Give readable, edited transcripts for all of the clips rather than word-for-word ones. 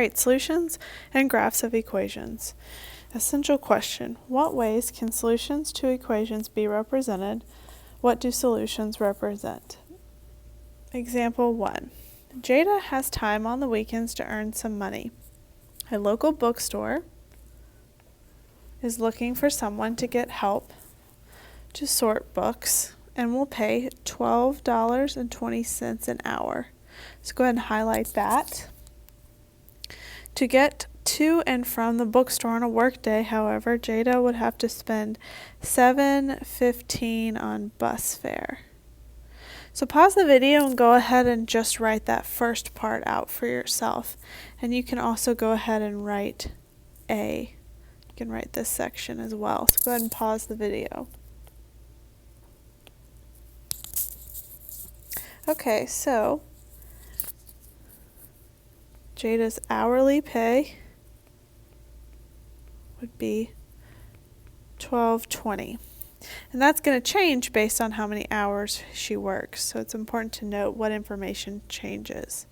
generate solutions and graphs of equations. Essential question: what ways can solutions to equations be represented? What do solutions represent? Example 1. Jada has time on the weekends to earn some money. A local bookstore is looking for someone to get help to sort books and will pay $12.20 an hour. So go ahead and highlight that. To get to and from the bookstore on a workday, however, Jada would have to spend $7.15 on bus fare. So pause the video and go ahead and just write that first part out for yourself. And you can also go ahead and write A. You can write this section as well. So go ahead and pause the video. Okay, so Jada's hourly pay would be $12.20. And that's going to change based on how many hours she works. So it's important to note what information changes.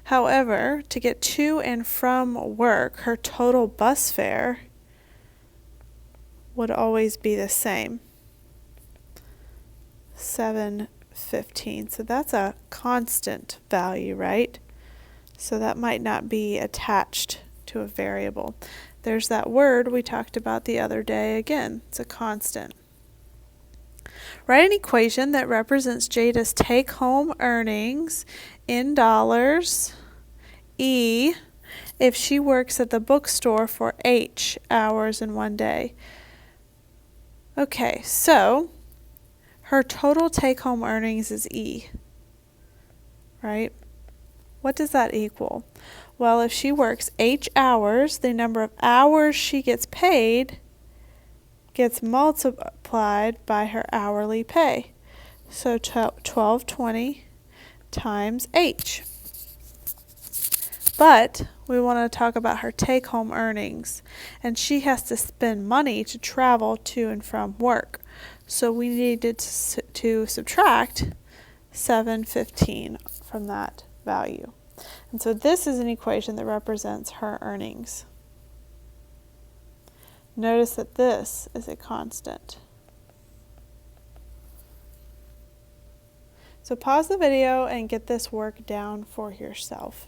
However, to get to and from work, her total bus fare would always be the same, $7.15. So that's a constant value, right? So that might not be attached to a variable. There's that word we talked about the other day again. It's a constant. Write an equation that represents Jada's take-home earnings in dollars, E, if she works at the bookstore for H hours in one day. Okay, so her total take-home earnings is E, right? What does that equal? Well, if she works H hours, the number of hours she gets paid gets multiplied by her hourly pay. So $12.20 times H. But we want to talk about her take-home earnings, and she has to spend money to travel to and from work. So we needed to subtract $7.15 from that value. And so this is an equation that represents her earnings. Notice that this is a constant. So pause the video and get this work down for yourself.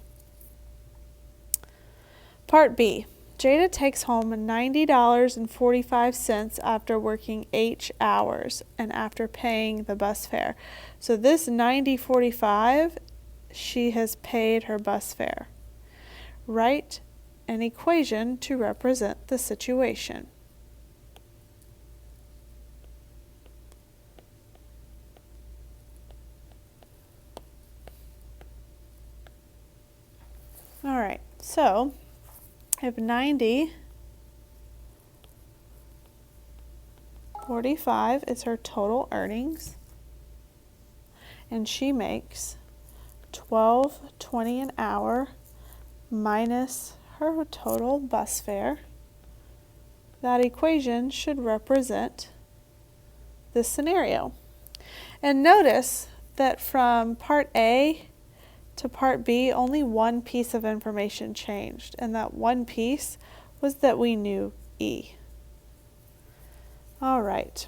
Part B. Jada takes home $90.45 after working H hours and after paying the bus fare. So this $90.45, she has paid her bus fare. Write an equation to represent the situation. All right, so I have 90.45 is her total earnings, and she makes $12.20 an hour minus her total bus fare. That equation should represent this scenario. And notice that from part A to part B, only one piece of information changed, and that one piece was that we knew E. All right.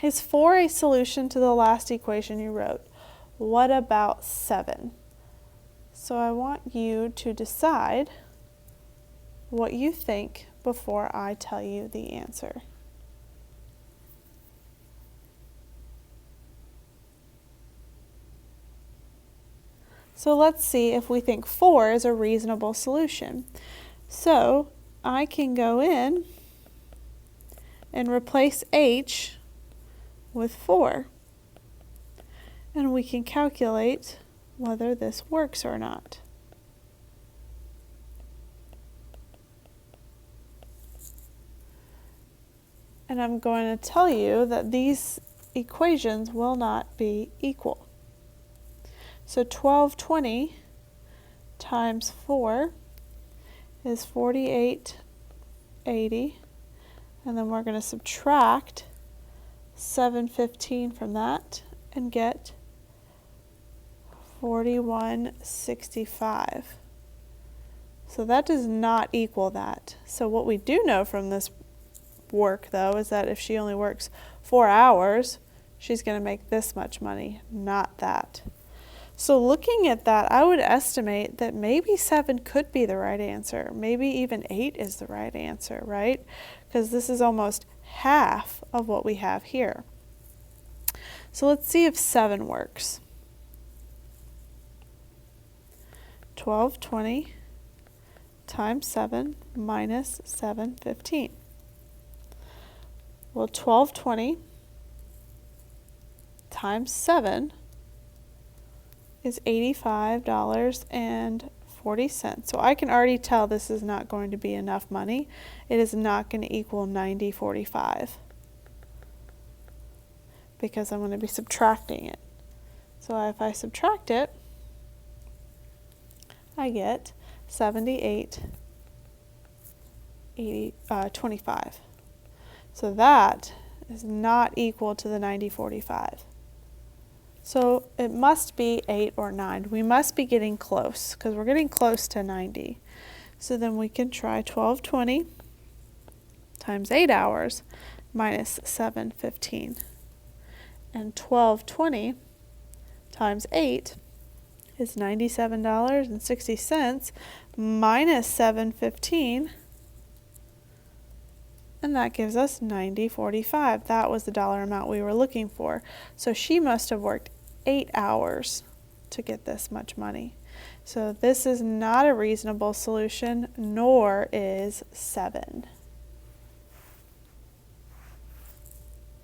Is 4 a solution to the last equation you wrote? What about 7? So I want you to decide what you think before I tell you the answer. So let's see if we think 4 is a reasonable solution. So I can go in and replace H with 4. And we can calculate whether this works or not. And I'm going to tell you that these equations will not be equal. So $12.20 times 4 is $48.80, and then we're going to subtract $7.15 from that and get $41.65. So that does not equal that. So what we do know from this work, though, is that if she only works 4 hours, she's going to make this much money, not that. So looking at that, I would estimate that maybe 7 could be the right answer. Maybe even 8 is the right answer, right? Because this is almost half of what we have here. So let's see if 7 works. 1220 times 7 minus 715. Well, 1220 times 7 is $85.40. So I can already tell this is not going to be enough money. It is not going to equal $90.45 because I'm going to be subtracting it. So if I subtract it, I get 78.25. So that is not equal to the 90.45. So it must be 8 or 9. We must be getting close because we're getting close to 90. So then we can try 1220 times 8 hours minus 715. And 1220 times 8 is $97.60 minus 715. And that gives us $90.45. That was the dollar amount we were looking for. So she must have worked 8 hours to get this much money. So this is not a reasonable solution, nor is 7.